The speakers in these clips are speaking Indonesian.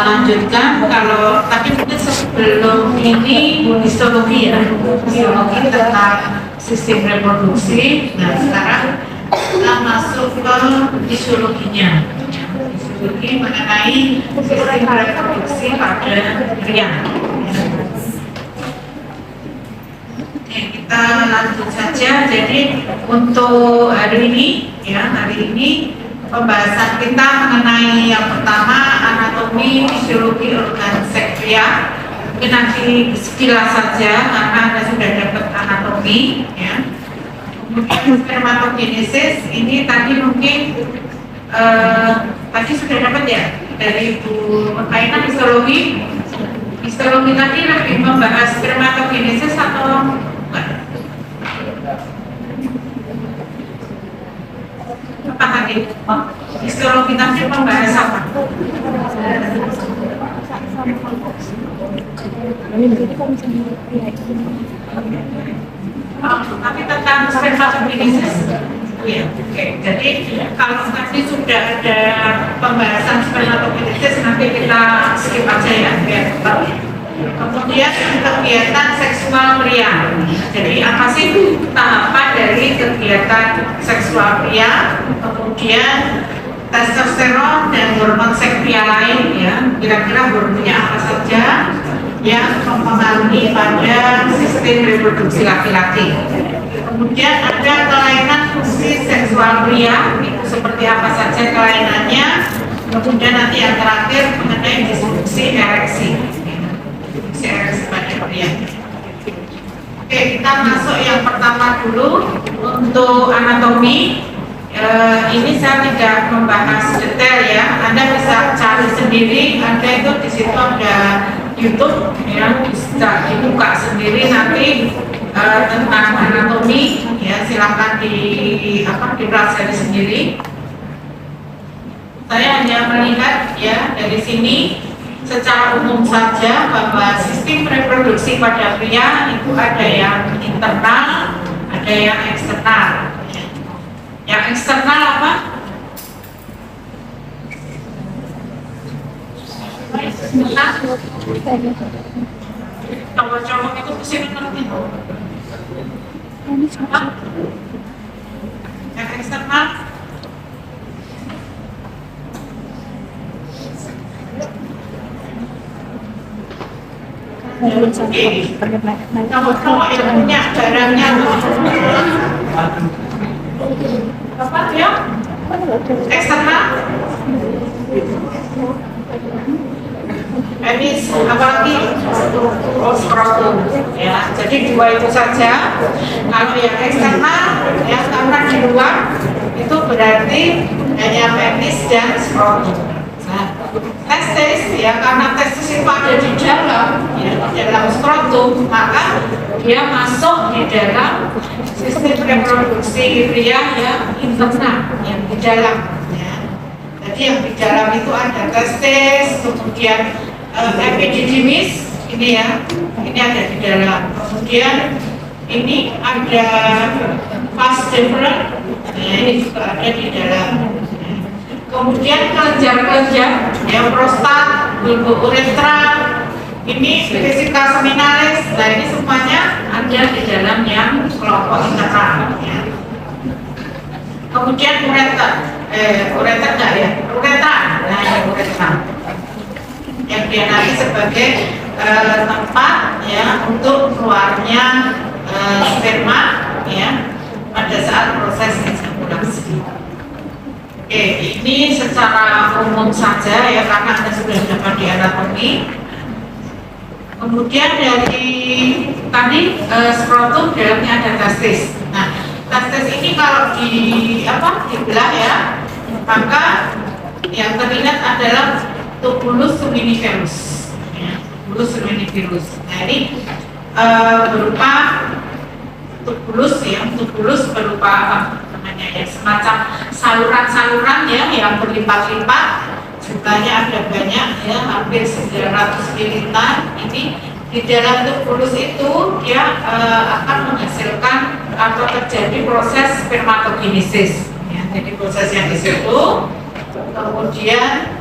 Lanjutkan, kalau tadi mungkin sebelum ini histologi ya, histologi tentang sistem reproduksi. Nah sekarang kita masuk ke fisiologinya, fisiologi mengenai sistem reproduksi pada pria. Oke, kita lanjut saja. Jadi untuk hari ini pembahasan kita mengenai yang pertama anatomi fisiologi organ seks pria. Mungkin nanti sekilas saja karena Anda sudah dapat anatomi ya. Kemudian spermatogenesis ini tadi mungkin tadi sudah dapat ya dari Bu Mekaina. Histologi tadi lebih membahas spermatogenesis atau bukan? Apa tadi? Histologi tadi membahas apa? Tapi tentang spermatogenesis. Ya, oke. Jadi kalau tadi sudah ada pembahasan spermatogenesis, nanti kita skip aja ya, biar cepat. Kemudian kegiatan seksual pria. Jadi apa sih tahapan dari kegiatan seksual pria? Kemudian testosteron dan hormon seks pria lain ya. Kira-kira hormonnya apa saja yang mempengaruhi pada sistem reproduksi laki-laki. Kemudian ada kelainan fungsi seksual pria, itu seperti apa saja kelainannya. Kemudian nanti yang terakhir mengenai disfungsi ereksi. Disfungsi ereksi pada pria. Oke, kita masuk yang pertama dulu untuk anatomi. Ini saya tidak membahas detail ya. Anda bisa cari sendiri. Anda itu di situ ada YouTube ya, bisa dibuka sendiri nanti tentang anatomi ya, silakan dipelajari sendiri. Saya hanya melihat ya dari sini secara umum saja bahwa sistem reproduksi pada pria itu ada yang internal, ada yang eksternal. Yang eksternal apa? Cowok-cowok itu kesini nanti. Yang eksternal cowok-cowok yang punya barangnya apa ya? Eksternal penis, apalagi skrotum ya. Jadi dua itu saja. Kalau yang eksternal ya, karena di luar itu berarti hanya penis dan skrotum. Nah, testis ya, karena testis itu ada di dalam ya, di dalam skrotum, maka dia masuk di dalam sistem reproduksi pria yang internal, yang di dalam ya. Jadi yang di dalam itu ada testis, kemudian epididymis ini ya, ini ada di dalam. Kemudian ini ada vas deferens, ya, ini juga ada di dalam. Kemudian kelenjar-kelenjar, ya, prostat, bulbo uretra, ini vesika seminalis. Nah ini semuanya ada di dalam yang kelompok internal. Ya. Kemudian ureter enggak ya? Uretra, nah ini uretra. Yang dia nanti sebagai tempat ya untuk keluarnya sperma ya pada saat proses ejakulasi. Oke, ini secara umum saja ya karena Anda sudah dapat di anatomi. Kemudian dari tadi skrotum dalamnya ada testis. Nah, testis ini kalau dibelah ya, maka yang terlihat adalah tubulus luminiferus. Ya, tubulus luminiferus. Nah ini berupa tubulus ya, tubulus berupa apa namanya ya, semacam saluran-saluran ya yang berlipat-lipat, jumlahnya ada banyak ya, hampir 900 militan. Ini di dalam tubulus itu dia akan menghasilkan atau terjadi proses spermatogenesis. Ya, jadi prosesnya di situ. Kemudian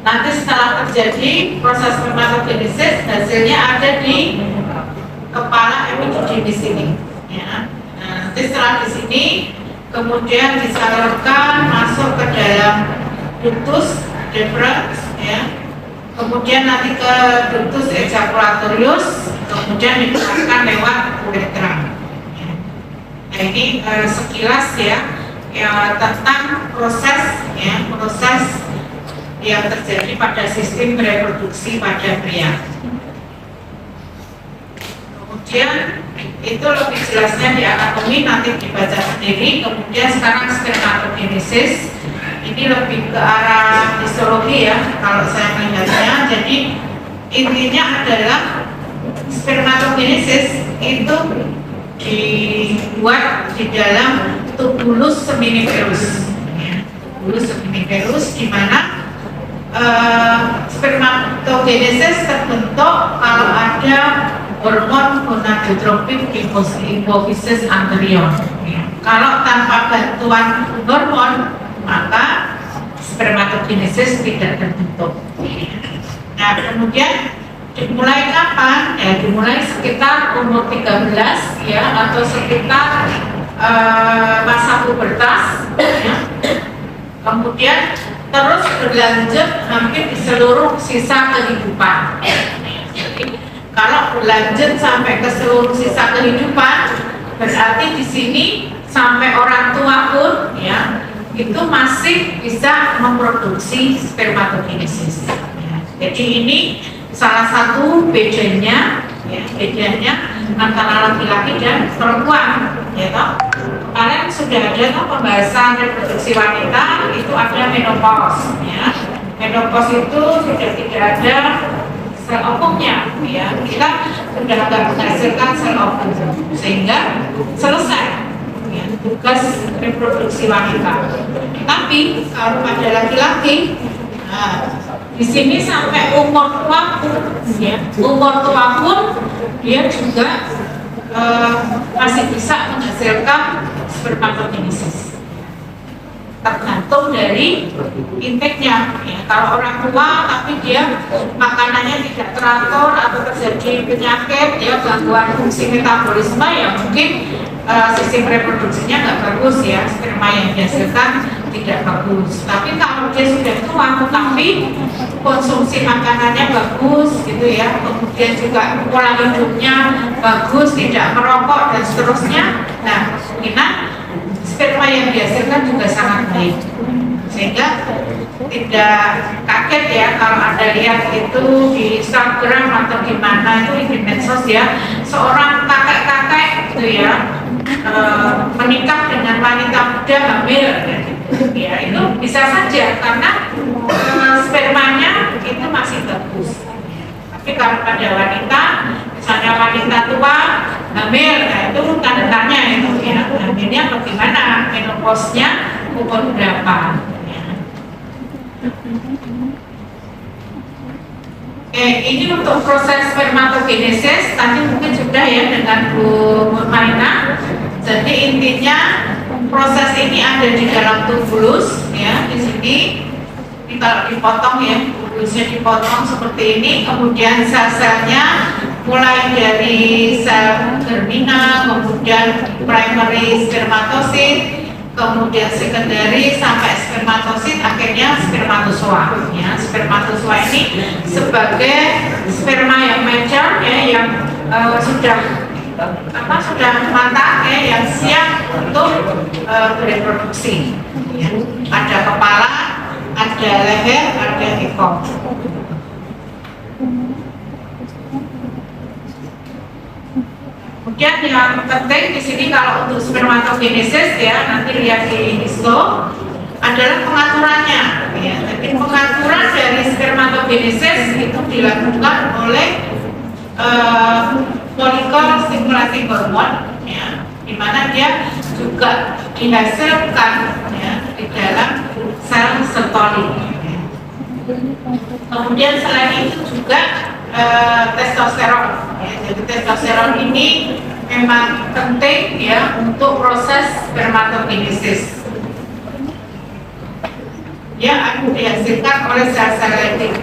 nanti setelah terjadi proses spermatogenesis, hasilnya ada di kepala epididymis ini. Ya. Nah, nanti setelah di sini, kemudian disalurkan masuk ke dalam ductus deferens, ya. Kemudian nanti ke ductus ejaculatorius, kemudian dikeluarkan lewat uretra. Ya. Nah, ini sekilas ya tentang proses yang terjadi pada sistem reproduksi pada pria. Kemudian itu lebih jelasnya di anatomi, nanti dibaca sendiri. Kemudian sekarang spermatogenesis ini lebih ke arah histologi ya kalau saya melihatnya. Jadi intinya adalah spermatogenesis itu dibuat di dalam tubulus seminiferus, ya. Tubulus seminiferus di mana spermatogenesis terbentuk kalau ada hormon gonadotropin hipofysis anterior. Ya. Kalau tanpa bantuan hormon maka spermatogenesis tidak terbentuk. Nah, kemudian dimulai kapan? Ya, dimulai sekitar umur 13 ya, atau sekitar masa pubertas ya. Kemudian terus berlanjut hampir di seluruh sisa kehidupan. Jadi, kalau berlanjut sampai ke seluruh sisa kehidupan, berarti di sini sampai orang tua pun ya itu masih bisa memproduksi spermatogenesis. Ya. Jadi ini salah satu bedanya, ya, bedanya antara laki-laki dan perempuan. Ya, toh? Kemarin sudah ada toh pembahasan reproduksi wanita, itu ada menopause. Ya. Menopause itu sudah tidak ada sel ovumnya, ya. Kita sudah tidak menghasilkan sel ovum, sehingga selesai tugas reproduksi wanita. Tapi kalau pada laki-laki, nah, di sini sampai umur tua pun, ya, umur tua pun dia juga masih bisa menghasilkan spermatogenesis. Tergantung dari intake-nya. Ya, kalau orang tua tapi dia makanannya tidak teratur atau terjadi penyakit, ya gangguan fungsi metabolisme, ya mungkin sistem reproduksinya nggak bagus ya, sperma yang dihasilkan tidak bagus. Tapi kalau dia sudah tua tapi konsumsi makanannya bagus gitu ya, kemudian juga pola hidupnya bagus, tidak merokok dan seterusnya, nah kemungkinan sperma yang dihasilkan juga sangat baik. Sehingga tidak kaget ya kalau Anda lihat itu di Instagram atau di mana itu di medsos ya, seorang kakek-kakek gitu ya menikah dengan wanita muda hamil ya, itu bisa saja karena spermanya itu masih bagus. Tapi kalau pada wanita, misalnya wanita tua hamil, nah itu tanda-tanya itu ya, hamilnya bagaimana, menopause-nya umur berapa ya. Oke, ini untuk proses spermatogenesis tadi mungkin sudah ya dengan Bu Murmaina. Jadi intinya proses ini ada di dalam tubulus ya, di sini. Ini kalau dipotong ya, tubulusnya dipotong seperti ini, kemudian sel-selnya mulai dari sel germinal, kemudian primary spermatosit, kemudian secondary sampai spermatosit, akhirnya spermatozoa. Ya, spermatozoa ini sebagai sperma yang mature ya, yang sudah matang ya, yang siap untuk bereproduksi. Ya. Ada kepala, ada leher, ada ekor. Kemudian yang penting di sini kalau untuk spermatogenesis ya, nanti lihat di histo adalah pengaturannya. Ya. Jadi pengaturan dari spermatogenesis itu dilakukan oleh folikel stimulating hormone, ya, di mana dia juga dihasilkan ya, di dalam sel Sertoli. Kemudian selain itu juga testosteron. Ya, jadi testosteron ini memang penting ya untuk proses spermatogenesis. Ya, dihasilkan oleh sel-sel lipid.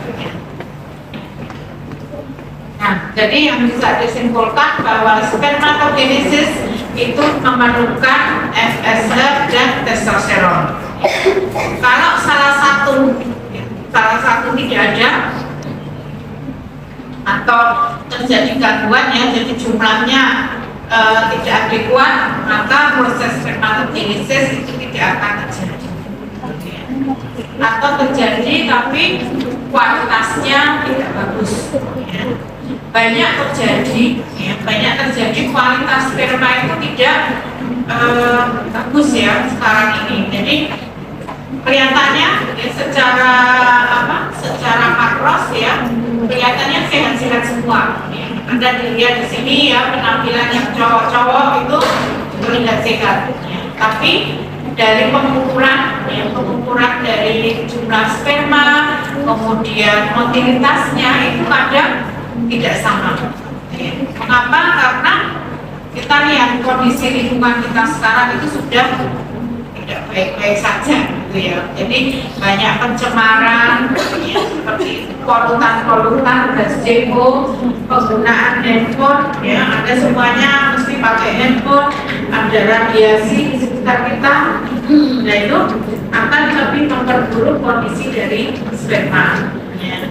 Nah, jadi yang bisa disimpulkan bahwa spermatogenesis itu memerlukan FSH dan testosteron. Kalau salah satu tidak ada atau terjadi gangguan ya, jadi jumlahnya tidak adekuat, maka proses spermatogenesis itu tidak akan terjadi. Atau terjadi tapi kualitasnya tidak bagus. Banyak terjadi kualitas sperma itu tidak bagus ya sekarang ini. Jadi kelihatannya ya, secara makros ya kelihatannya sehat-sehat semua. Ya. Anda dilihat di sini ya penampilan yang cowok-cowok itu terlihat sehat. Ya. Tapi dari pengukuran dari jumlah sperma, kemudian motilitasnya itu kadang tidak sama. Mengapa? Karena kita lihat kondisi lingkungan kita sekarang itu sudah tidak baik-baik saja, gitu ya. Jadi banyak pencemaran, ya, seperti polutan, gas JO, penggunaan handphone, ya, ada semuanya mesti pakai handphone, ada radiasi di sekitar kita, nah itu akan lebih memperburuk kondisi dari sperma. Ya.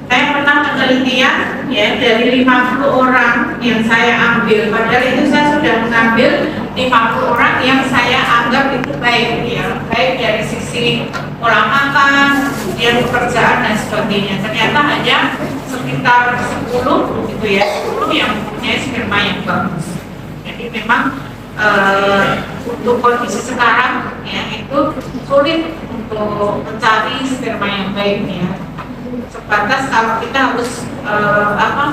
Saya pernah penelitian ya dari 50 orang yang saya ambil, padahal itu saya sudah mengambil 50 orang yang saya anggap itu baik ya, baik dari sisi pola makan, kemudian pekerjaan dan sebagainya. Ternyata hanya sekitar 10 gitu ya, 10 yang mempunyai sperma yang bagus. Jadi memang untuk kondisi sekarang ya itu sulit untuk mencari sperma yang baik ya. Sebatas kalau kita harus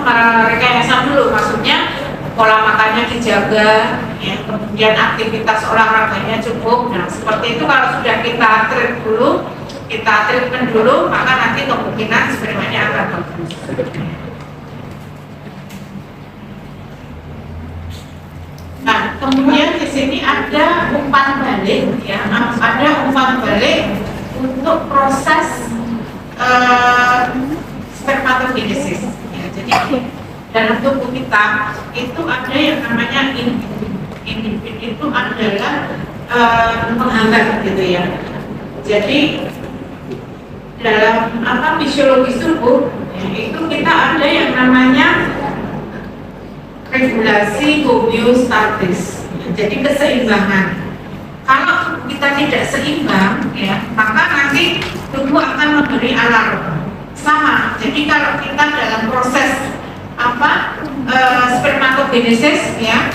merekayasa dulu, maksudnya pola makannya dijaga, ya, kemudian aktivitas olahraganya cukup. Nah seperti itu kalau sudah kita treatment dulu, maka nanti kemungkinan spermanya akan bagus. Nah kemudian di sini ada umpan balik, ya, ada umpan balik untuk proses spermatogenesis. Ya, jadi dalam tubuh kita itu ada yang namanya inhibin itu adalah penghangat gitu ya. Jadi dalam fisiologis tubuh ya, itu kita ada yang namanya regulasi homeostatis. Jadi keseimbangan. Kalau kita tidak seimbang, ya, maka nanti tubuh akan memberi alarm. Sama. Jadi kalau kita dalam proses spermatogenesis, ya,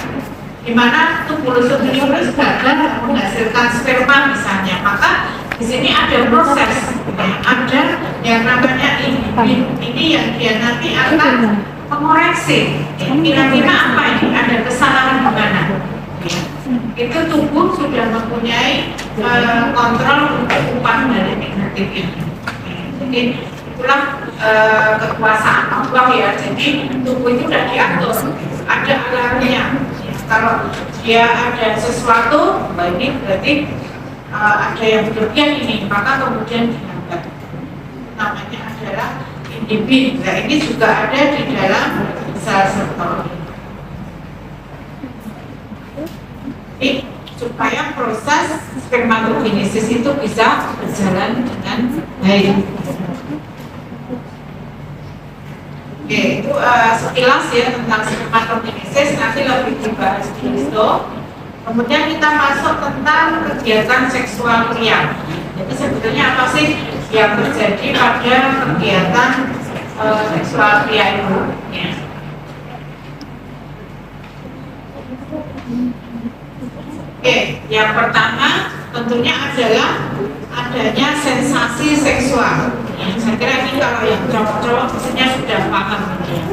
di mana tubulus gagal menghasilkan sperma misalnya, maka di sini ada proses, ya, ada yang namanya inhibin. Ini yang dia nanti akan mengoreksi. Kira-kira apa ini? Ada kesalahan di mana? Ya. Itu tubuh sudah mempunyai kontrol untuk umpan balik negatif ini. Jadi itulah kekuasaan Allah ya. Jadi tubuh itu sudah diatur, ada alarmnya. Ya, kalau dia ada sesuatu, ini berarti ada yang berlebihan ini, maka kemudian diangkat. Namanya adalah inhibin. Nah ini juga ada di dalam sel sertoli. Supaya proses spermatogenesis itu bisa berjalan dengan baik. Oke, itu sekilas ya tentang spermatogenesis, nanti lebih dibahas di histo. Kemudian kita masuk tentang kegiatan seksual pria. Jadi sebetulnya apa sih yang terjadi pada kegiatan seksual pria itu? Ya. Oke, yang pertama tentunya adalah adanya sensasi seksual. Ya, saya kira ini kalau yang cowok-cowok maksudnya sudah paham ya.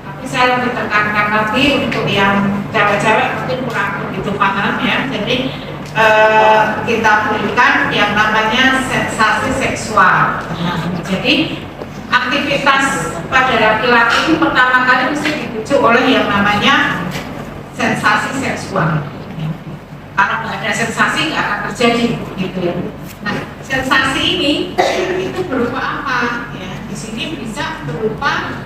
Tapi saya lebih tekankan lagi untuk yang cewek-cewek mungkin kurang begitu paham ya. Jadi kita berikan yang namanya sensasi seksual. Nah, jadi aktivitas pada laki-laki itu pertama kali mesti dipicu oleh yang namanya sensasi seksual. ada sensasi nggak akan terjadi gitu ya. Nah, sensasi ini itu berupa apa ya? Di sini bisa berupa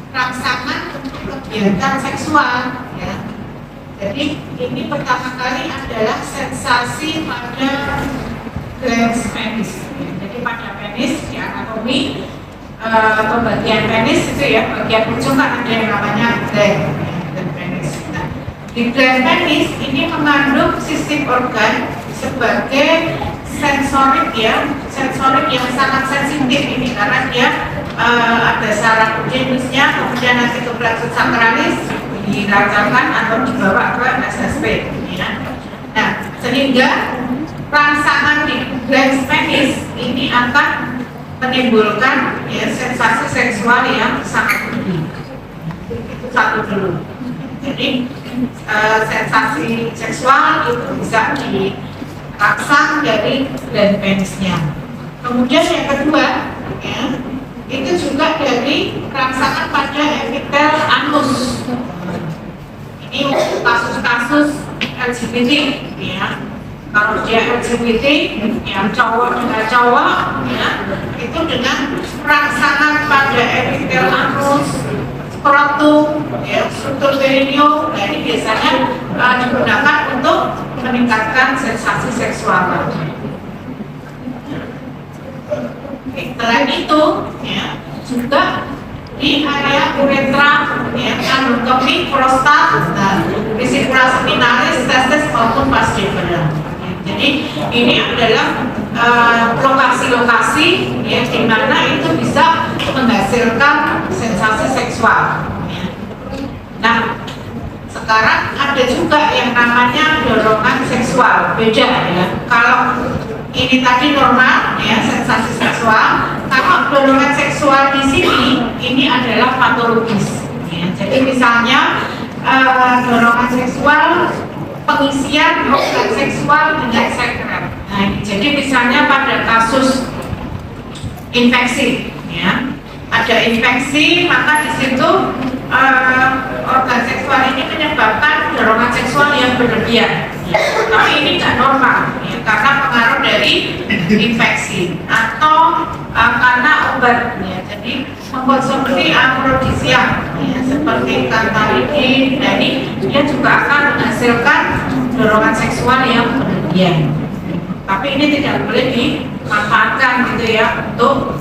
rangsangan untuk kegiatan seksual ya. Jadi ini pertama kali adalah sensasi pada glans penis ya. Jadi pada penis di anatomi pembagian penis itu ya, bagian ujung kan ada yang namanya gland penis. Nah, di gland penis ini mengandung sistem organ sebagai sensorik ya, sensorik yang sangat sensitif ini karena dia ada saraf jenisnya, kemudian nanti ke plexus sacralis dirasakan atau dibawa ke SSP ya. Nah, sehingga rangsangan di glans penis ini akan menimbulkan ya, sensasi seksual yang sangat tinggi. Itu satu dulu. Jadi sensasi seksual itu bisa dirangsang dari gland penisnya. Kemudian yang kedua, ya, itu juga dari rangsangan pada epitel anus. Ini untuk kasus-kasus LGBT, ya. Kalau dia LGBT, yang cowok dengan cowok, ya, itu dengan rangsangan pada epitel anus, skrotum, ya, struktur perineum. Nah, ini biasanya digunakan untuk meningkatkan sensasi seksual. Selain itu, ya, juga di area uretra, ya, anatomi, prostat, vesicula seminalis, testis maupun vas deferens. Jadi ini adalah lokasi-lokasi ya, di mana itu bisa menghasilkan sensasi seksual. Ya. Nah, sekarang ada juga yang namanya dorongan seksual, beda ya. Kalau ini tadi normal ya, sensasi seksual. Kalau dorongan seksual di sini ini adalah patologis. Ya. Jadi misalnya dorongan seksual, pengisian organ seksual dengan sekret. Nah, jadi misalnya pada kasus infeksi, ya, ada infeksi, maka di situ organ seksual ini menyebabkan dorongan seksual yang berlebihan. Ya. Tapi ini tidak normal, ya, karena pengaruh dari infeksi atau karena obat. Ya. Jadi mengkonsumsi afrodisiak ya, seperti kantaridin, nah ini dia juga akan menghasilkan dorongan seksual yang berlebihan. Tapi ini tidak boleh dimanfaatkan gitu ya untuk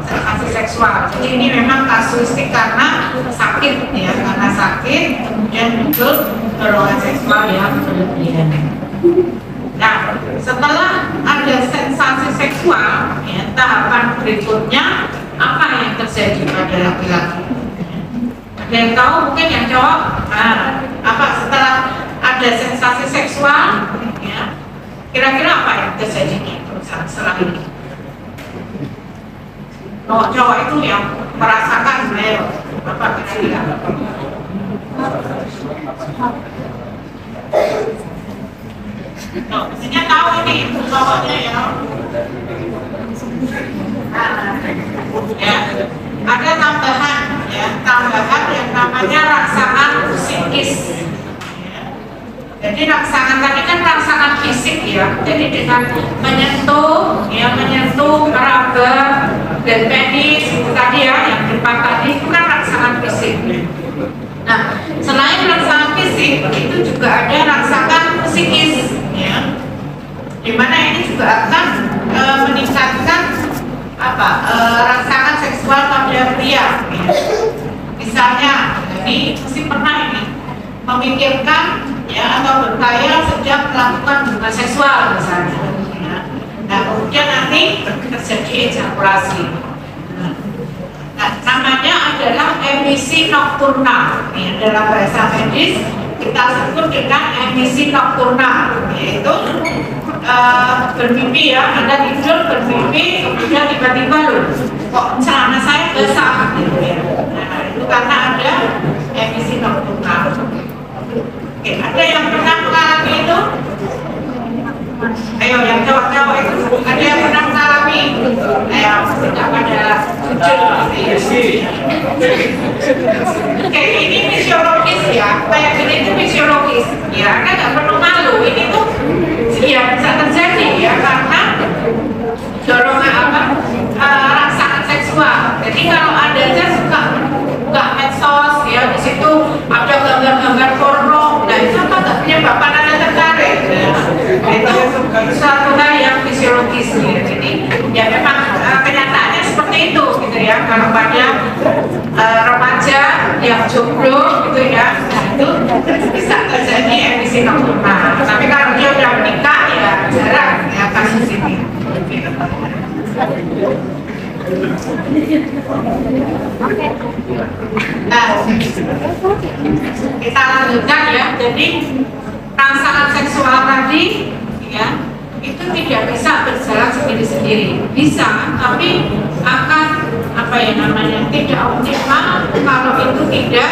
sensasi seksual. Jadi ini memang kasuistik karena sakit ya, karena sakit kemudian muncul dorongan seksual yang berlebihan. Nah, setelah ada sensasi seksual, ya, tahapan berikutnya apa yang terjadi pada laki-laki? Ada yang tahu? Mungkin yang cowok? Nah, apa setelah ada sensasi seksual, ya, kira-kira apa yang terjadi setelah ini? Cowok itu yang merasakan apa kira-kira? Mestinya tahu ini cowoknya ya. Ya, ada tambahan yang namanya rangsangan psikis. Jadi rangsangan tadi kan rangsangan fisik ya. Jadi dengan menyentuh, meraba dan penis itu tadi ya, yang depan tadi itu kan rangsangan fisik. Nah, selain rangsangan fisik itu juga ada rangsangan psikis, ya, dimana ini juga akan meningkatkan rangsangan seksual pada pria. Ya. Misalnya, ini mesti pernah ini memikirkan ya atau berkhayal sejak melakukan hubungan seksual misalnya. Ya. Nah, kemudian nanti terjadi ejakulasi. Nah, namanya adalah emisi nokturnal. Ya, dalam bahasa medis kita sebut dengan emisi nokturnal, yaitu bermimpi ya, Anda tidur bermimpi, kemudian tiba-tiba loh, kok celana saya basah gitu ya. Nah, itu karena ada emisi nokturnal. Oke, ada yang pernah mengalami itu? Ayo, yang cowok-cowok itu ada yang pernah mengalami? Ayo, tidak pada jujur Oke, ini fisiologis ya, kayak gini itu fisiologis ya, Anda nggak perlu malu, ini definisi nokturnal. Tapi kalau dia udah menikah ya jarang ya kasus ini. Nah, kita lanjutkan ya. Jadi rangsangan seksual tadi ya itu tidak bisa berjalan sendiri-sendiri. Bisa, tapi akan apa ya namanya tidak optimal kalau itu tidak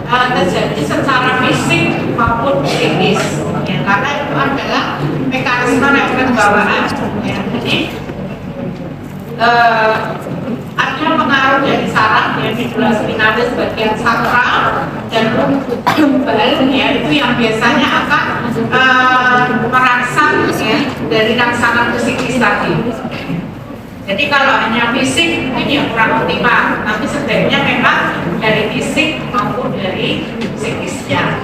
terjadi secara fisik maupun psikis. Ya, karena itu adalah mekanisme refleks bawaan. Ya, jadi ada pengaruh dari saraf ya medula spinalis bagian sakral dan lumbal ya itu yang biasanya akan merangsang ya dari rangsangan psikis tadi. Jadi kalau hanya fisik mungkin yang kurang optimal, tapi sebaiknya memang dari fisik maupun dari psikisnya.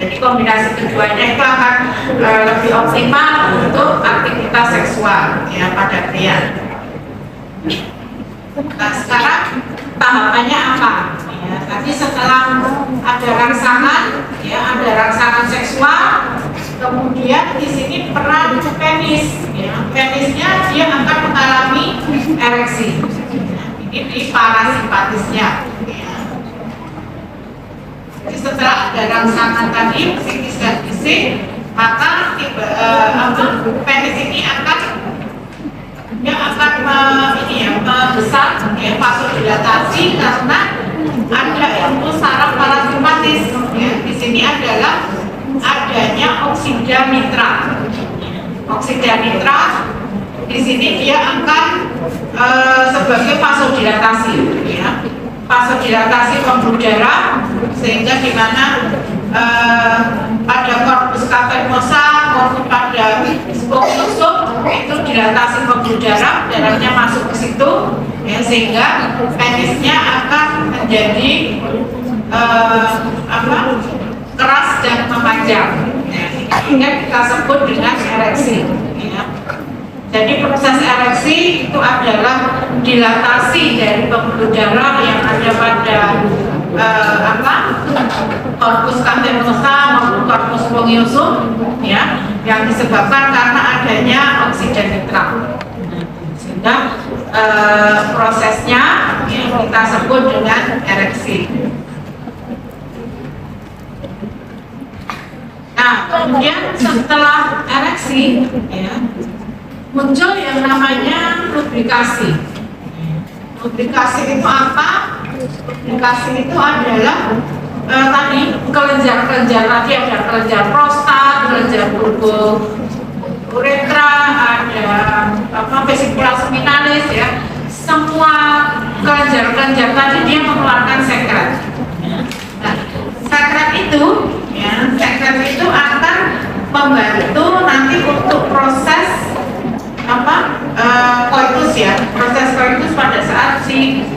Jadi kombinasi keduanya itu akan lebih optimal untuk aktivitas seksual ya pada pria. Nah sekarang tahapannya apa? Ya, tadi setelah ada rangsangan, ya ada rangsangan seksual, kemudian di sini peran penis. Ya, penisnya dia akan mengalami ereksi. Ini di parasimpatisnya. Ya. Jadi setelah ada rangsangan tadi psikis dan fisik, maka penis ini akan membesar ya, vasodilatasi karena ada impuls saraf parasimpatis ya. Di sini adalah adanya oksida nitrat. Oksida nitrat di sini dia akan sebagai vasodilatasi ya. Vasodilatasi pembuluh darah sehingga di mana pada korpus cavernosa maupun pada spongiosum itu dilatasi pembuluh darah, darahnya masuk ke situ ya, sehingga penisnya akan menjadi keras dan memanjang ya, sehingga kita sebut dengan ereksi ya. Jadi proses ereksi itu adalah dilatasi dari pembuluh darah yang ada pada korpus cavernosa maupun korpus spongiosum ya, yang disebabkan karena adanya oksida nitrat. Sehingga prosesnya ya, kita sebut dengan ereksi. Nah, kemudian setelah ereksi ya, muncul yang namanya lubrikasi. Lubrikasi itu apa? Lubrikasi itu adalah tadi kelenjar-kelenjar, tadi ada kelenjar prostat, kelenjar bulbo uretra, ada vesicula seminalis ya. Semua kelenjar-kelenjar tadi dia mengeluarkan sekret. Nah, sekret itu ya, sekret itu akan membantu nanti untuk proses koitus ya, proses koitus pada saat si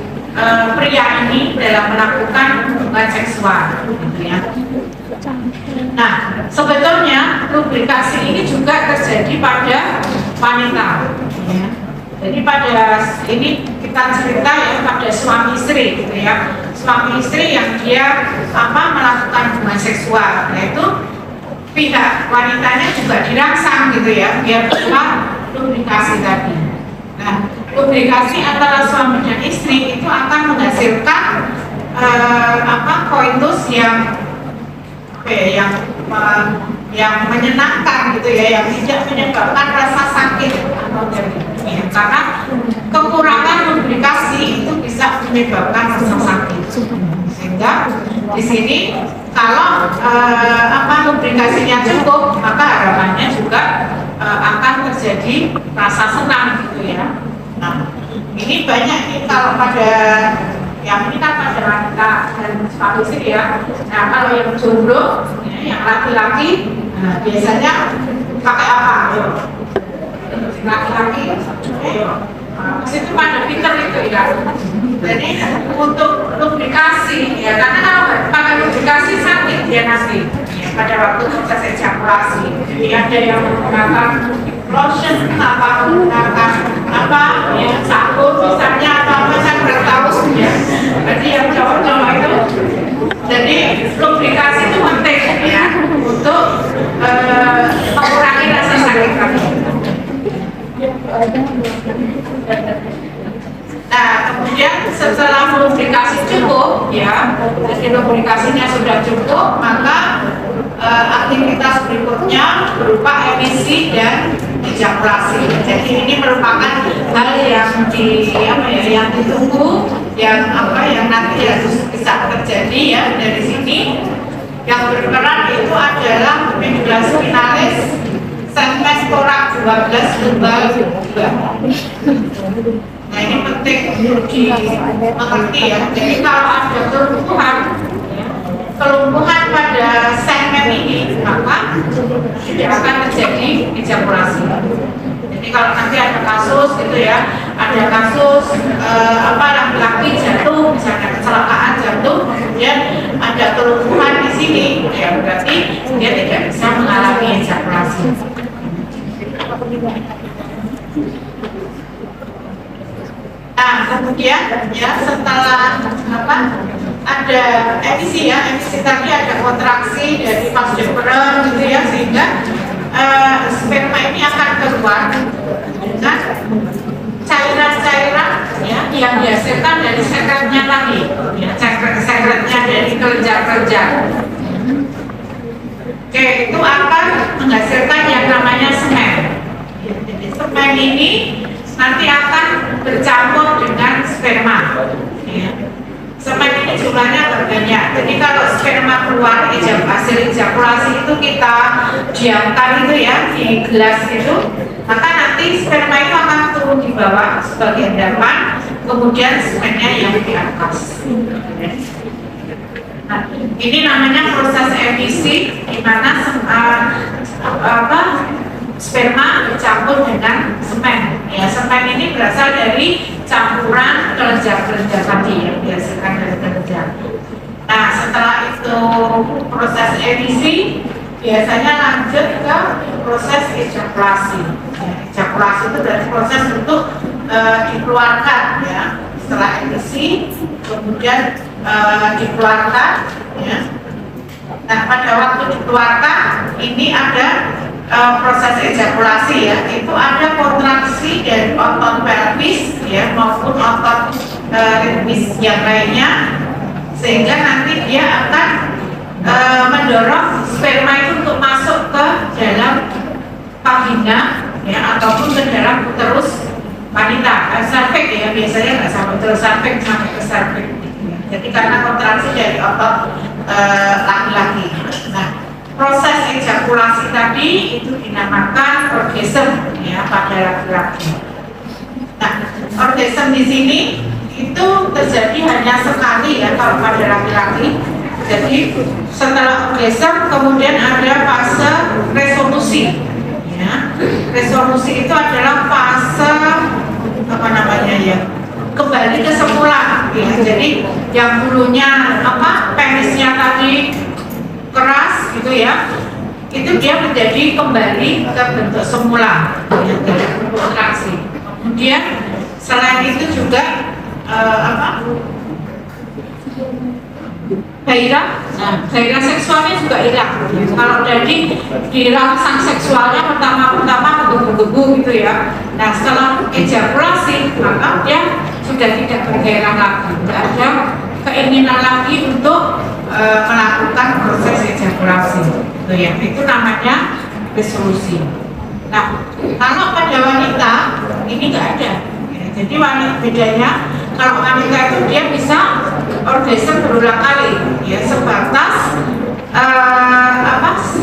pria ini dalam melakukan hubungan seksual gitu ya. Nah, sebetulnya lubrikasi ini juga terjadi pada wanita ya. Jadi pada ini kita cerita ya pada suami istri gitu ya. Suami istri yang dia melakukan hubungan seksual, yaitu pihak wanitanya juga dirangsang gitu ya, biar keluar lubrikasi tadi. Nah, lubrikasi antara suami dan istri itu akan menghasilkan koitus yang menyenangkan gitu ya, yang tidak menyebabkan rasa sakit atau ya, karena kekurangan lubrikasi itu bisa menyebabkan rasa sakit. Sehingga di sini kalau lubrikasinya cukup, maka harapannya juga akan terjadi rasa senang gitu ya. Nah, ini banyak nih kalau pada yang ini kan pada wanita dan suami istri ya. Nah, kalau yang jomblo, ya, yang laki-laki, nah, biasanya pakai apa? Ayo. Laki-laki, ayo. Itu pada pinter itu ya. Jadi untuk lubrikasi ya, karena kalau pakai lubrikasi sakit dia nanti ya, pada waktu proses ejakulasi. Jadi ada yang menggunakan lotion, menggunakan ya sabun misalnya saya kurang tahu ya. Jadi yang cowok-cowok itu, jadi lubrikasi itu penting ya untuk setelah lubrikasi cukup, ya, jadi lubrikasinya sudah cukup, maka aktivitas berikutnya berupa emisi dan ejakulasi. Jadi ini merupakan hal yang yang ditunggu, yang nanti harus bisa terjadi ya dari sini. Yang berperan itu adalah medulla spinalis, segmen thorax 12 tunggal 2. Nah ini penting dimengerti ya. Jadi kalau ada kelumpuhan pada segmen ini, maka tidak akan terjadi ejakulasi. Jadi kalau nanti ada kasus gitu ya, ada kasus laki-laki jatuh, misalnya kecelakaan jatuh, kemudian ada kelumpuhan di sini, ya berarti dia tidak bisa mengalami ejakulasi. Nah kemudian ya setelah ada emisi ya, emisi tadi ada kontraksi dari vas deferens gitu ya, sehingga sperma ini akan keluar dengan cairan-cairan ya yang dihasilkan dari sekretnya tadi, ya, sekretnya dari kelenjar-kelenjar. Oke, itu akan menghasilkan yang namanya semen. Jadi semen ini nanti akan bercampur dengan sperma. Ya. Semen ini jumlahnya banyak. Jadi kalau sperma keluar hasil ejakulasi itu kita diamkan itu ya di gelas itu, maka nanti sperma itu akan turun di bawah sebagai endapan, kemudian semennya yang di atas. Nah, ini namanya proses emisi, di mana sperma bercampur dengan semen. Ya, semen ini berasal dari campuran kelenjar-kelenjar tadi yang dihasilkan dari kelenjar. Nah, setelah itu proses emisi biasanya lanjut ke proses ejakulasi. Ya, ejakulasi itu berarti proses untuk dikeluarkan ya. Setelah emisi kemudian dikeluarkan ya. Nah, pada waktu dikeluarkan ini ada proses ejakulasi ya, itu ada kontraksi dari otot pelvis ya maupun otot ritmis yang lainnya, sehingga nanti dia akan mendorong sperma itu untuk masuk ke dalam vagina ya ataupun ke dalam uterus wanita, cervix ya, biasanya nggak sampai uterus cervix, sampai ke cervix ya. Jadi karena kontraksi dari otot laki-laki. Nah, proses ejakulasi tadi itu dinamakan orgasm ya pada laki-laki. Nah, orgasm di sini itu terjadi hanya sekali ya kalau pada laki-laki. Jadi setelah orgasm kemudian ada fase resolusi. Ya, resolusi itu adalah fase kembali ke semula. Ya, jadi yang dulunya penisnya tadi keras gitu ya, itu dia menjadi kembali ke bentuk semula yang tidak berkontraksi. Kemudian selain itu juga gairah seksualnya juga hilang. Kalau jadi di rangsang seksualnya pertama menggebu-gebu gitu ya. Nah setelah ejakulasi maka dia sudah tidak bergairah lagi, tidak ada keinginan lagi untuk melakukan proses ejakulasi. Gitu ya. Itu namanya resolusi. Nah kalau pada wanita ini nggak ada. Jadi wanita bedanya, kalau wanita itu dia bisa orgasme berulang kali, ya sebatas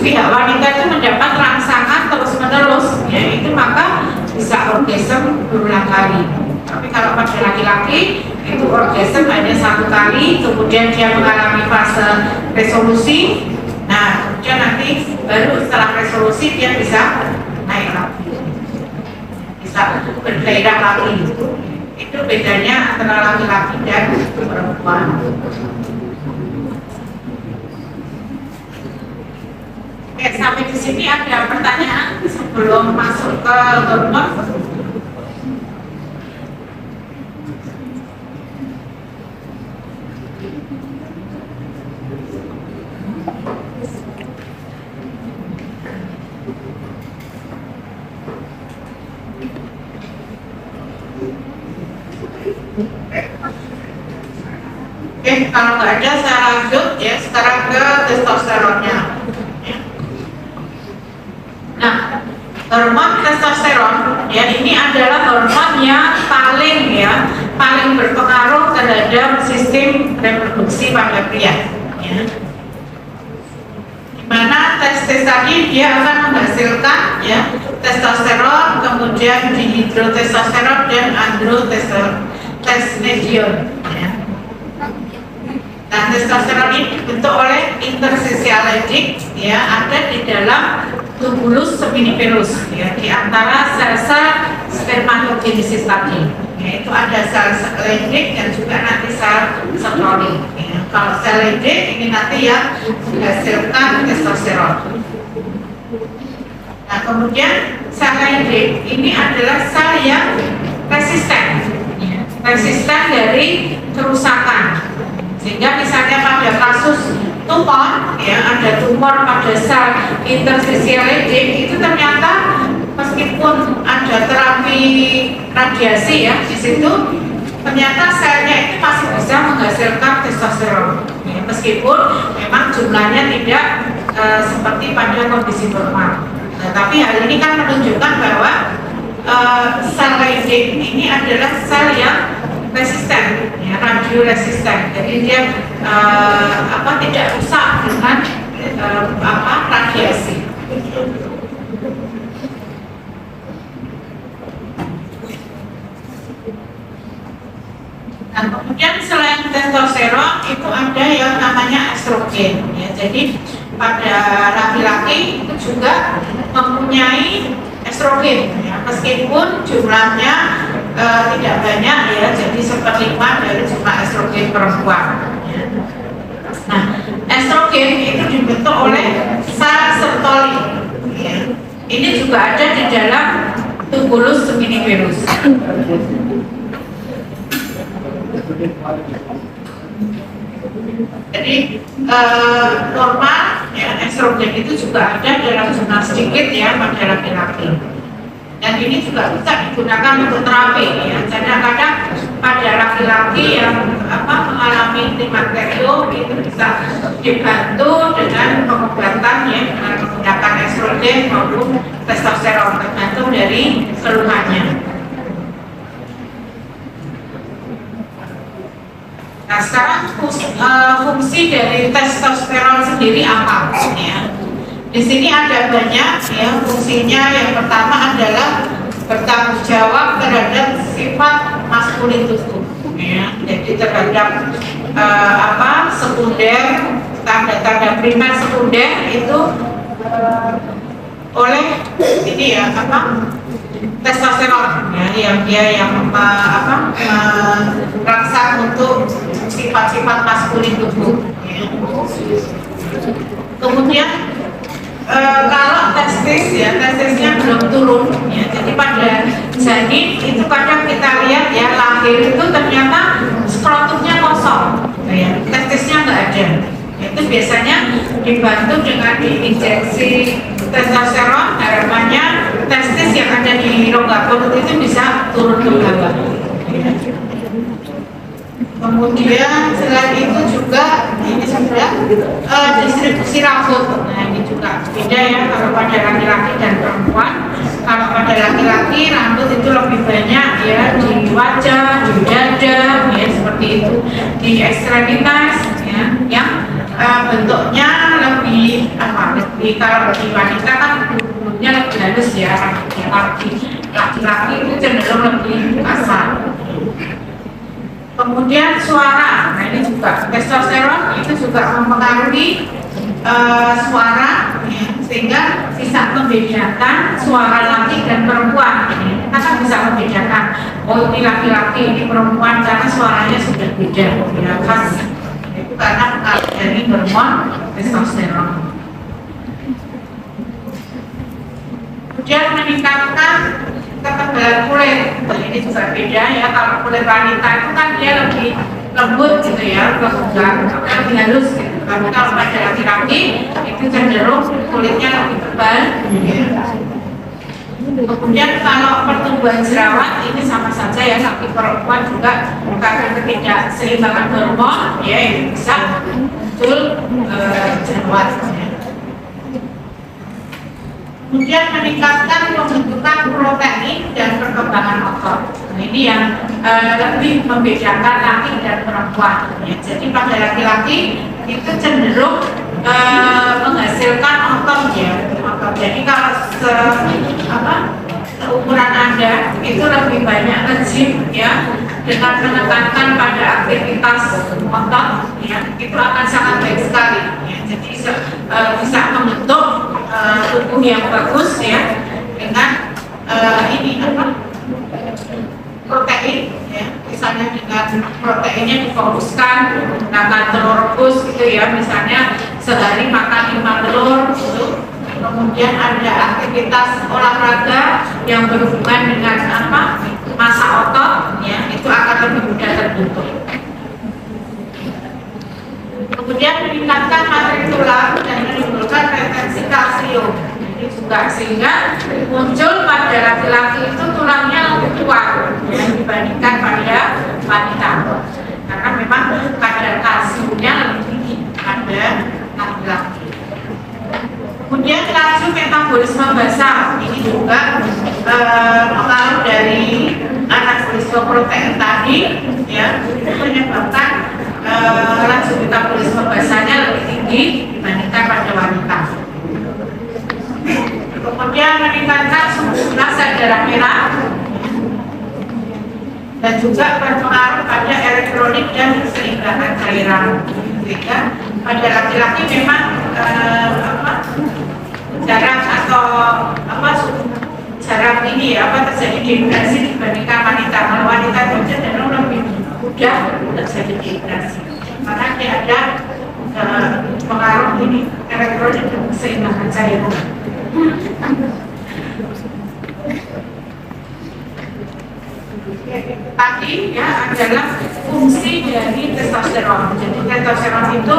pihak wanita itu mendapat rangsangan terus menerus, ya itu maka bisa orgasme berulang kali. Tapi kalau pada laki-laki itu orgasme hanya satu kali, kemudian dia mengalami fase resolusi. Nah, kemudian nanti baru setelah resolusi dia bisa naik lagi, bisa bergairah lagi. Itu bedanya antara laki-laki dan perempuan. Oke, sampai di sini ada pertanyaan sebelum masuk ke hormon? Oke, kalau nggak ada saya lanjut ya sekarang ke testosteronnya. Ya. Nah, hormon testosteron ya ini adalah hormon yang paling berpengaruh terhadap sistem reproduksi pada pria. Ya. Dimana testis tadi dia akan menghasilkan ya testosteron, kemudian dihidrotestosteron dan androtestosteron. Ya. Nah, testosteron ini dibentuk oleh interstitial leydig ya ada di dalam tubulus seminiferus ya di antara sel-sel spermatogenesis tadi. Yaitu ada sel leydig dan juga nanti sel Sertoli. Ya. Kalau sel leydig ini nanti yang menghasilkan testosteron. Nah, kemudian sel leydig ini adalah sel yang resisten, ya. Resisten dari kerusakan. Sehingga misalnya pada kasus tumor, ya ada tumor pada sel interstitial leydig itu ternyata meskipun ada terapi radiasi ya di situ, ternyata selnya itu masih bisa menghasilkan testosteron. Ya, meskipun memang jumlahnya tidak seperti pada kondisi normal. Nah, tapi hal ini kan menunjukkan bahwa sel leydig ini adalah sel yang resisten, ya, radio resisten. Jadi dia tidak rusak dengan radiasi. Nah, kemudian selain testosteron itu ada yang namanya estrogen. Ya, jadi pada laki-laki itu juga mempunyai estrogen, ya, meskipun jumlahnya tidak banyak ya, jadi seperlima dari jumlah estrogen perempuan. Ya. Nah, estrogen itu dibentuk oleh sel Sertoli. Ya. Ini juga ada di dalam tubulus seminiferus. Jadi normal ya estrogen itu juga ada dalam jumlah sedikit ya pada laki-laki. Dan ini juga bisa digunakan untuk terapi ya. Kadang-kadang pada laki-laki yang mengalami klimakterium itu bisa dibantu dengan pengobatan ya dengan menggunakan estrogen maupun testosteron tergantung dari keluhannya. Nah, sekarang fungsi dari testosteron sendiri apa? Ya. Di sini ada banyak ya fungsinya. Yang pertama adalah bertanggung jawab terhadap sifat maskulin tubuh. Ya. Jadi terhadap sekunder, tanda-tanda primer sekunder itu oleh ini ya testosteron ya yang dia yang merangsang untuk sifat-sifat maskulin tubuh. Ya. Kemudian kalau testisnya belum turun ya, jadi pada janin itu kadang kita lihat ya lahir itu ternyata skrotumnya kosong ya, testisnya nggak ada. Itu biasanya dibantu dengan diinjeksi testosteron, harapannya testis yang ada di rongga perut itu bisa turun ke bawah. Kemudian selain itu juga ini sudah distribusi rambut. Nah ini juga beda ya kalau pada laki-laki dan perempuan. Kalau pada laki-laki rambut itu lebih banyak ya di wajah, di dada, ya seperti itu, di ekstremitas ya, yang bentuknya lebih kalau di wanita kan bentuknya lebih halus ya rambutnya. Kalau di laki-laki itu cenderung lebih kasar. Kemudian suara, nah ini juga testosteron itu juga mempengaruhi suara ya, sehingga bisa membedakan suara laki dan perempuan. Kita kan bisa membedakan, oh ini laki-laki, ini perempuan karena suaranya sudah beda ya, khas. Itu karena pengaruh dari hormon testosteron. Kemudian meningkatkan ketebalan kulit. Ini juga beda ya, kalau kulit wanita itu kan dia lebih lembut gitu ya, lebih halus gitu. Tapi kalau pada laki-laki itu cenderung kulitnya lebih tebal. Kemudian kalau pertumbuhan jerawat ini sama saja ya, laki perempuan juga karena ketidakseimbangan hormon ya ini bisa muncul jerawat. Kemudian meningkatkan pembentukan protein dan perkembangan otot. Nah, ini yang lebih membedakan laki dan perempuan. Ya. Jadi pada laki-laki itu cenderung menghasilkan otot ya. Jadi kalau seukuran Anda itu lebih banyak nge-gym ya, dengan menekankan pada aktivitas otot ya, itu akan sangat baik sekali ya. Jadi bisa membentuk tubuh yang bagus ya dengan protein ya, misalnya dengan proteinnya difokuskan menggunakan telur rebus gitu ya, misalnya sehari makan 5 telur gitu. Kemudian ada aktivitas olahraga yang berhubungan dengan massa otot ya, itu akan lebih mudah terbentuk. Kemudian meningkatkan materi tulang dan menimbulkan retensi kalsium. Ini juga sehingga muncul pada laki-laki itu tulangnya lebih kuat ya, dibandingkan pada wanita. Karena memang kadar kalsiumnya lebih tinggi pada laki-laki. Kemudian laju metabolisme basal ini juga pengaruh dari anabolisme protein tadi ya, menyebabkan laju metabolisme basalnya lebih tinggi dibandingkan pada wanita. Kemudian meningkatkan jumlah sel darah merah dan juga berpengaruh pada elektrolit dan keseimbangan cairan. Sehingga pada laki-laki memang jarang atau jarang ini terjadi dehidrasi dibandingkan wanita. Kalau wanita itu cenderung lebih mudah terjadi dehidrasi karena dia ada pengaruh ini elektrolit dan keseimbangan cairan. Tadi ya adalah fungsi dari testosteron. Jadi testosteron itu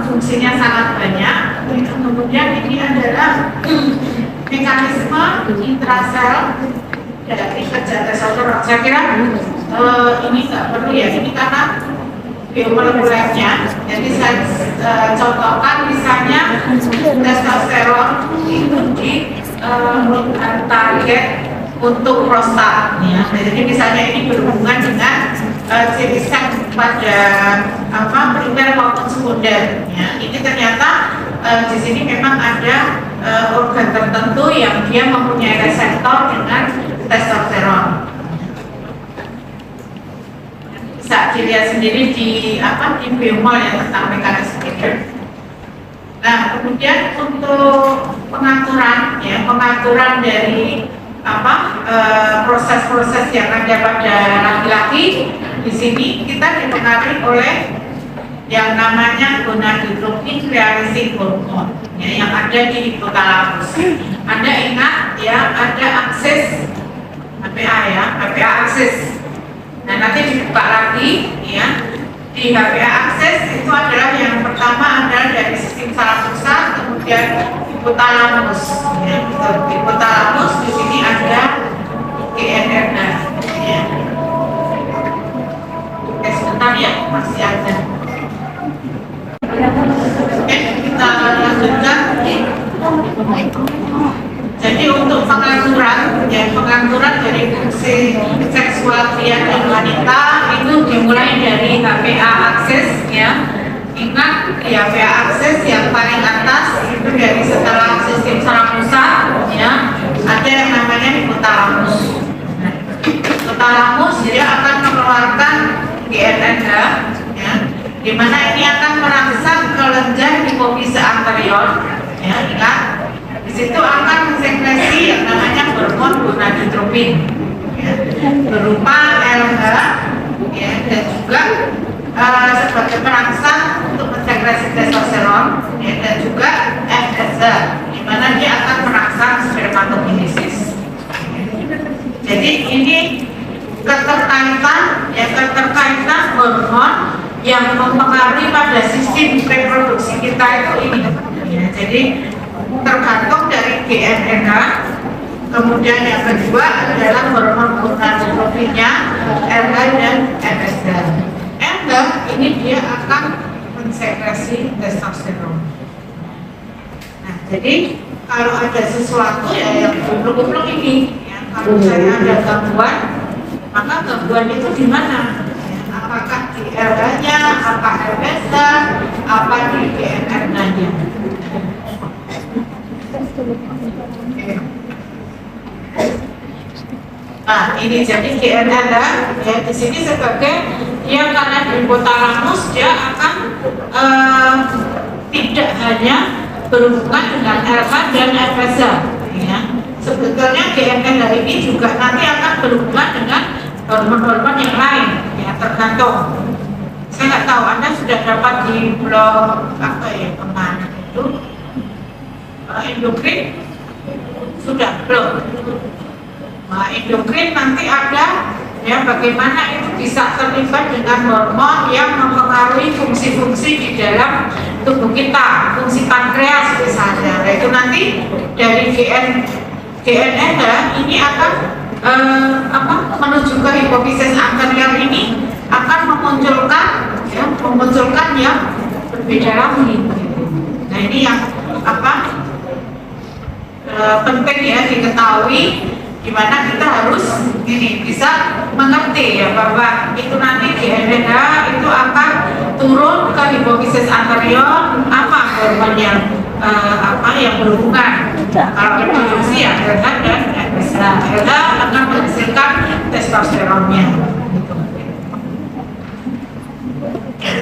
fungsinya sangat banyak. Kemudian ini adalah mekanisme intrasel dari kerja testosteron. Saya kira ini nggak perlu ya, ini karena biomolekulernya. Jadi saya contohkan misalnya testosteron itu di target untuk prostat ya. Jadi misalnya ini berhubungan dengan jenis pada primer maupun sekunder ya. Ini ternyata di sini memang ada organ tertentu yang dia mempunyai reseptor dengan testosteron. Bisa dilihat sendiri di biomol yang tentang mekanisme ini. Nah, kemudian untuk pengaturan dari proses-proses yang ada pada laki-laki, di sini kita dipengaruhi oleh yang namanya gonadotropin clearancing hormone ya, yang ada di hipotalamus. Anda ingat ya, ada akses HPA ya, HPA akses. Nah, nanti dibuka lagi ya. Di HPA akses itu adalah yang pertama adalah dari sistem saraf pusat, kemudian hipotalamus ya, hipotalamus di sini ada GNRH ya. Oke, sebentar ya, masih ada. Oke, kita lanjutkan. Jadi untuk pengaturan dari fungsi seksual pria dan wanita itu dimulai dari HPA akses ya. Ingat ya, HPA akses yang paling atas itu dari setelah sistem saraf pusat ya, ada yang namanya hipotalamus. Hipotalamus dia akan mengeluarkan GNRH ya, di mana ini akan merangsang kelenjar hipofise anterior ya, ingat. Di situ akan mensekresi yang namanya hormon gonadotropin ya, berupa LH ya, dan juga sebagai perangsang untuk mensekresi testosteron ya, dan juga FSH, di mana dia akan merangsang spermatogenesis. Jadi ini keterkaitan hormon yang mempengaruhi pada sistem reproduksi kita itu ini ya, jadi tergantung dari GNRH Kemudian yang kedua adalah hormon gonadotropinnya LH dan FSH. LH ini dia akan mensekresi testosteron. Nah, jadi kalau ada sesuatu ya yang goblok-goblok ini, ya, kalau saya ada gangguan, maka gangguan itu di mana? Ya, apakah di LH-nya, apa FSH, apa di GNR-nya? Nah, ini jadi GNR ya di sini sebagai yang karena di hipotalamus dia akan tidak hanya berhubungan dengan LH dan FSH ya. Sebetulnya GNR ini juga nanti akan berhubungan dengan hormon-hormon yang lain ya, tergantung. Saya nggak tahu Anda sudah dapat di blog apa ya kemana itu endokrin sudah belum? Nah, endokrin nanti ada ya bagaimana itu bisa terlibat dengan hormon yang mempengaruhi fungsi-fungsi di dalam tubuh kita, fungsi pankreas misalnya. Nah, itu nanti dari GNR ini akan menuju ke hipofisis anterior ini akan memunculkan yang berbeda lagi. Nah, ini yang penting ya diketahui, di mana kita harus bisa mengerti ya bahwa itu nanti di RNA itu akan turun ke hipofisis anterior apa hormon yang yang berhubungan. Kalau reproduksi ya RNA dan RNA akan menghasilkan testosteronnya.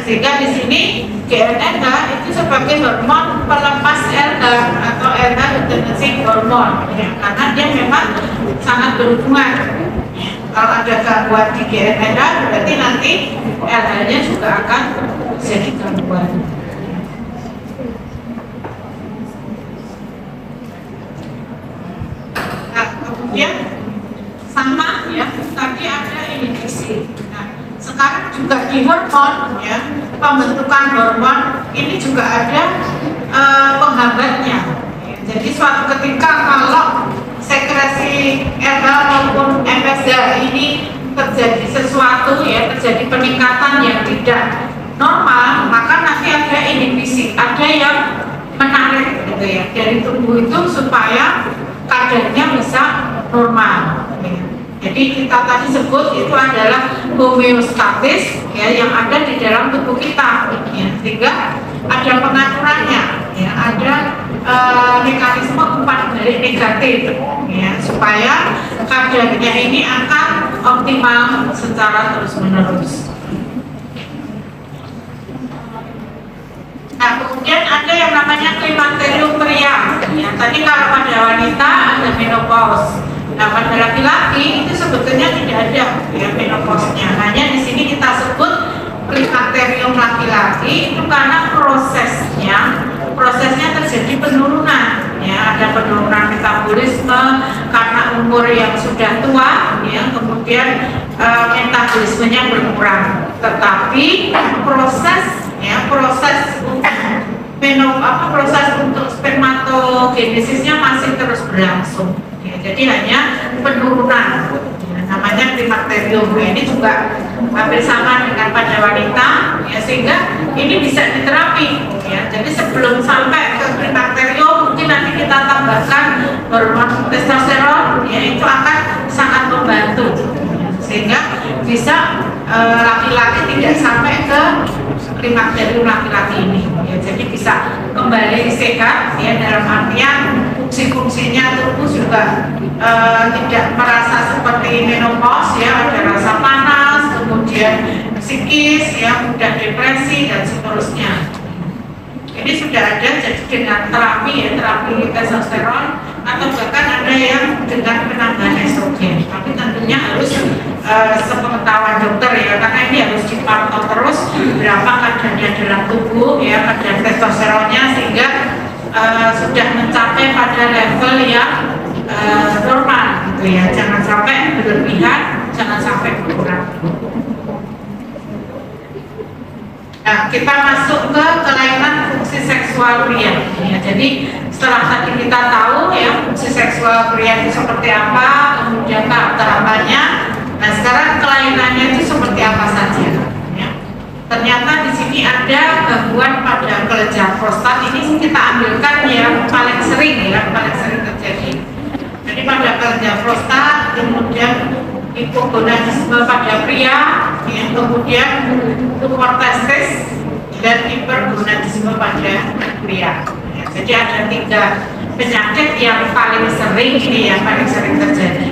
Sehingga di sini GNRH itu sebagai hormon pelepas LH atau LH luteinizing hormon ya, karena dia memang sangat berhubungan. Kalau ada gangguan di GNRH berarti nanti LH-nya juga akan jadi gangguan. Nah, kemudian sama ya, tadi ada inhibisi. Nah, sekarang juga di hormon ya, pembentukan hormon ini juga ada penghambatnya ya. Jadi suatu ketika kalau sekresi LH maupun FSH ini terjadi sesuatu ya, terjadi peningkatan yang tidak normal, maka nanti ada inhibisi, ada yang menarik gitu ya dari tubuh itu supaya kadarnya bisa normal ya. Jadi kita tadi sebut itu adalah homeostatis ya, yang ada di dalam tubuh kita ya, sehingga ada pengaturannya ya, ada mekanisme umpan balik negatif ya, supaya kadarnya ini akan optimal secara terus-menerus. Nah, kemudian ada yang namanya klimakterium pria ya, tadi kalau pada wanita ada menopause. Nah, pada laki-laki itu sebetulnya tidak ada ya menopause-nya. Hanya di sini kita sebut klimakterium laki-laki itu karena prosesnya terjadi penurunan ya, ada penurunan metabolisme karena umur yang sudah tua ya, kemudian metabolismenya berkurang. Tetapi proses untuk spermatogenesisnya masih terus berlangsung. Jadi hanya penurunan ya, namanya klimakterium. Ini juga hampir sama dengan pada wanita ya, sehingga ini bisa diterapi ya. Jadi sebelum sampai ke klimakterium mungkin nanti kita tambahkan hormon testosteron ya, itu akan sangat membantu ya, sehingga bisa laki-laki tidak sampai ke klimakterium laki-laki ini ya. Jadi bisa kembali sehat ya, dalam artian fungsi-fungsinya tubuh juga tidak merasa seperti menopause ya, ada rasa panas, kemudian psikis ya, mudah depresi dan seterusnya. Ini sudah ada jadi dengan terapi ya, terapi testosteron atau bahkan ada yang dengan penambahan estrogen. Tapi tentunya harus sepengetahuan dokter ya, karena ini harus dipantau terus berapa kadarnya dalam tubuh ya, kadar testosteronnya, sehingga sudah mencapai pada level yang normal gitu ya, jangan sampai berlebihan, jangan sampai kurang. Nah, kita masuk ke kelainan fungsi fungsi seksual pria. Ya, jadi setelah tadi kita tahu ya fungsi seksual pria itu seperti apa, kemudian tahap-tahapannya. Nah sekarang kelainannya itu seperti apa saja. Ya. Ternyata di sini ada gangguan pada kelenjar prostat. Ini kita ambilkan yang paling sering terjadi. Jadi pada kelenjar prostat, kemudian hipogonadisme pada pria, ya, kemudian tumor testis dan hipergonadisme pada pria. Ya, jadi ada 3 penyakit yang paling sering terjadi.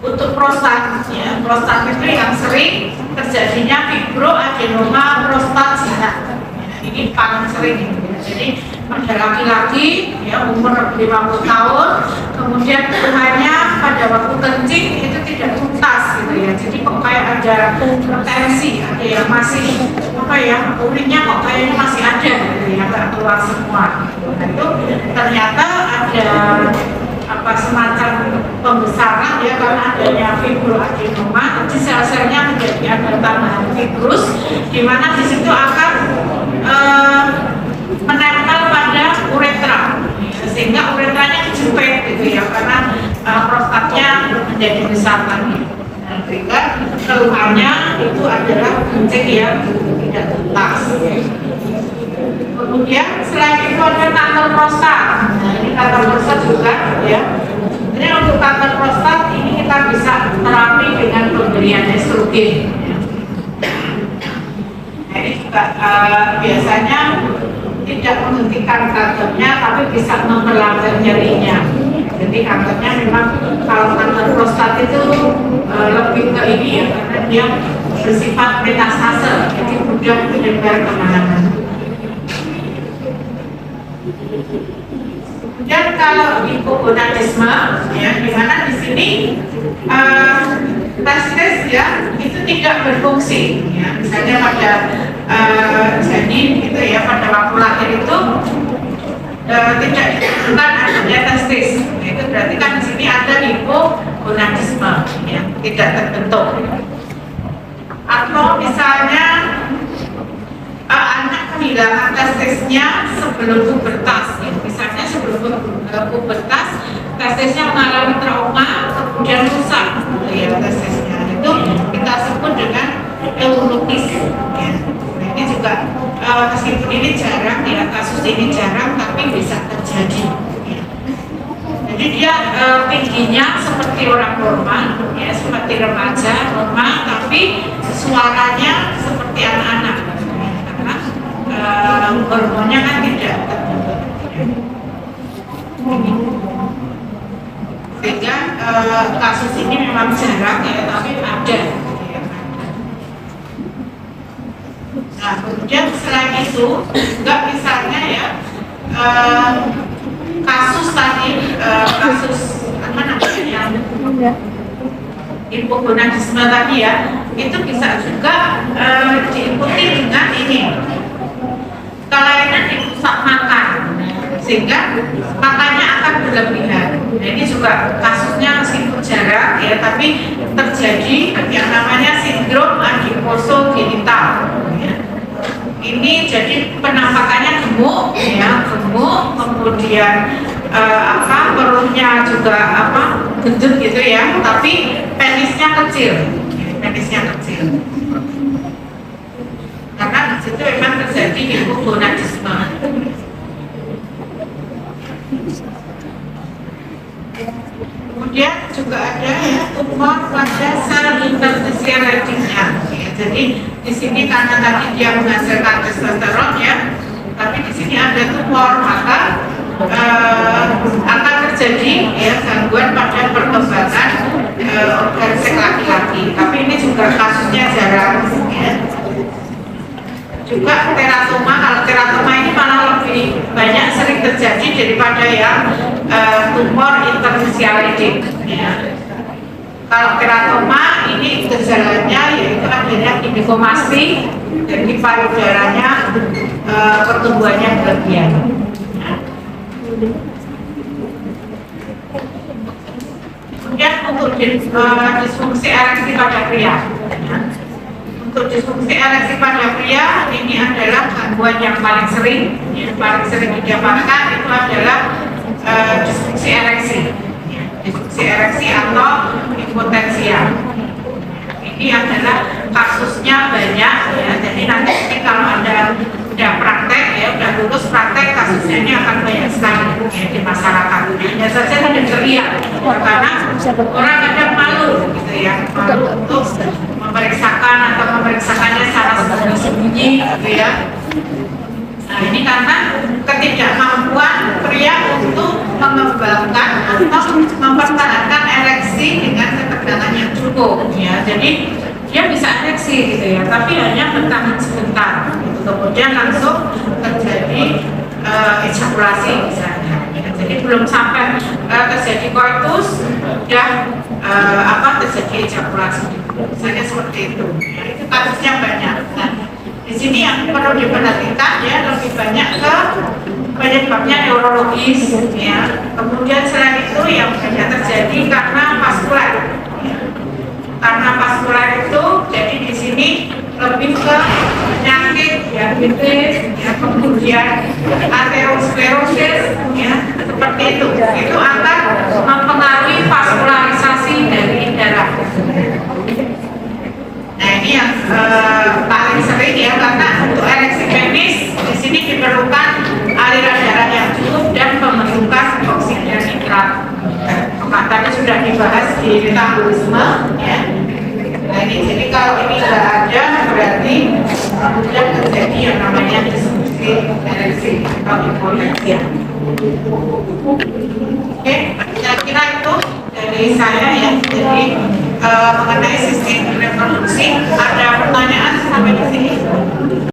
Untuk prostat, ya, prostat itu yang sering terjadinya fibroadenoma prostatina. Ya, ini paling sering. Jadi pada laki-laki ya umur 50 tahun, kemudian keluhannya pada waktu kencing itu tidak tuntas gitu ya. Jadi kok kayak ada retensi, ada yang masih urinnya kok kayaknya masih ada gitu ya, nggak keluar semua. Nah itu ternyata ada semacam pembesaran ya karena adanya fibroadenoma, jadi sel-selnya menjadi ada tambahan fibrus, di mana di situ akan menempel pada uretra, sehingga uretranya kejepit gitu ya, karena prostatnya menjadi besar lagi. Sehingga keluhannya itu adalah kencing yang tidak tuntas. Kemudian selain itu ada kanker prostat. Nah, ini kanker prostat juga ya. Jadi untuk kanker prostat ini kita bisa terapi dengan pemberian estrogen. Nah, ini juga biasanya tidak menghentikan kankernya, tapi bisa memperlambat nyerinya. Jadi kankernya memang kalau kanker prostat itu lebih ke ini ya, karena dia bersifat metastase, jadi mudah menyebar kemana-mana. Dan kalau hipogonadisme, ya, di mana di sini testis ya itu tidak berfungsi, ya. Misalnya pada janin gitu ya, pada waktu lahir itu tidak ditemukan adanya testis, itu berarti kan di sini ada hipogonadisme, ya, tidak terbentuk. Atau misalnya anak kehilangan testisnya sebelum pubertas, ya. Misalnya sebelum pubertas testisnya mengalami trauma, kemudian rusak ya testisnya, itu kita sebut dengan eulogis, ya. Nah, ini juga meskipun ini jarang ya, kasus ini jarang, tapi bisa terjadi, ya. Jadi dia tingginya seperti orang normal, ya, seperti remaja normal, tapi suaranya seperti anak-anak, ya, karena hormonnya kan tidak terbentuk. Sehingga kasus ini memang jarang ya, tapi ada. Nah, kemudian selain itu juga misalnya ya kasus tadi kasus apa namanya yang hipogonadisme tadi ya, itu bisa juga diikuti dengan ini kelainan di pusat makan, sehingga makannya akan berlebihan. Nah, ini juga kasusnya meskipun jarang ya, tapi terjadi yang namanya sindrom adiposogenital. Ya. Ini jadi penampakannya gemuk, ya, gemuk, kemudian perutnya juga gendut gitu ya, tapi penisnya kecil, karena di situ memang terjadi hipogonadisme. Kemudian juga ada ya tumor pada sel interstisial radiknya. Ya, jadi di sini karena tadi dia menghasilkan testosteron ya, tapi di sini ada tumor, maka akan terjadi ya gangguan pada perkembangan organ seks laki-laki. Tapi ini juga kasusnya jarang ya. Juga teratoma, kalau teratoma ini malah lebih banyak sering terjadi daripada yang tumor interstisial radik. Ya. Kalau teratoma ini gejalanya yaitu adanya ginekomasti, jadi payudaranya pertumbuhannya berlebihan. Ya. Kemudian untuk disfungsi ereksi pada pria. Ya. Untuk disfungsi ereksi pada pria ini adalah gangguan yang paling sering didapatkan itu adalah disfungsi ereksi, disfungsi ereksi atau impotensia. Ini adalah kasusnya banyak ya. Jadi nanti kalau ada udah praktek ya, udah lulus praktek, kasusnya ini akan banyak sekali ya, di masyarakat. Ya saja tidak terlihat karena orang kadang malu gitu ya, malu untuk memeriksakan atau memeriksakannya secara sembunyi gitu ya. Nah ini karena ketidakmampuan pria untuk mengembangkan atau mempertahankan ereksi dengan ketegangan yang cukup ya. Jadi dia bisa ereksi gitu ya, tapi hanya bertahan sebentar gitu. Kemudian langsung terjadi ejakulasi misalnya ya. Jadi belum sampai terjadi koitus sudah terjadi ejakulasi misalnya seperti itu ya. Itu kasusnya banyak. Nah, di sini yang perlu diperhatikan ya, lebih banyak ke penyebabnya neurologis ya. Kemudian selain itu yang banyak terjadi karena vaskular ya. Karena vaskular itu jadi di sini lebih ke penyakit diabetes ya, kemudian aterosklerosis ya, seperti itu akan mempengaruhi vaskularisasi dari darah. Nah ini yang paling sering ya, karena untuk ereksi penis di sini diperlukan aliran darah yang cukup dan pembentukan oksigen nitrat. Tadi sudah dibahas di metabolisme ya. Nah ini jadi kalau ini tidak ada berarti sudah terjadi yang namanya disfungsi ereksi atau impotensia. Oke, kira-kira itu dari saya ya. Jadi mengenai sistem reproduksi, ada pertanyaan sampai di sini?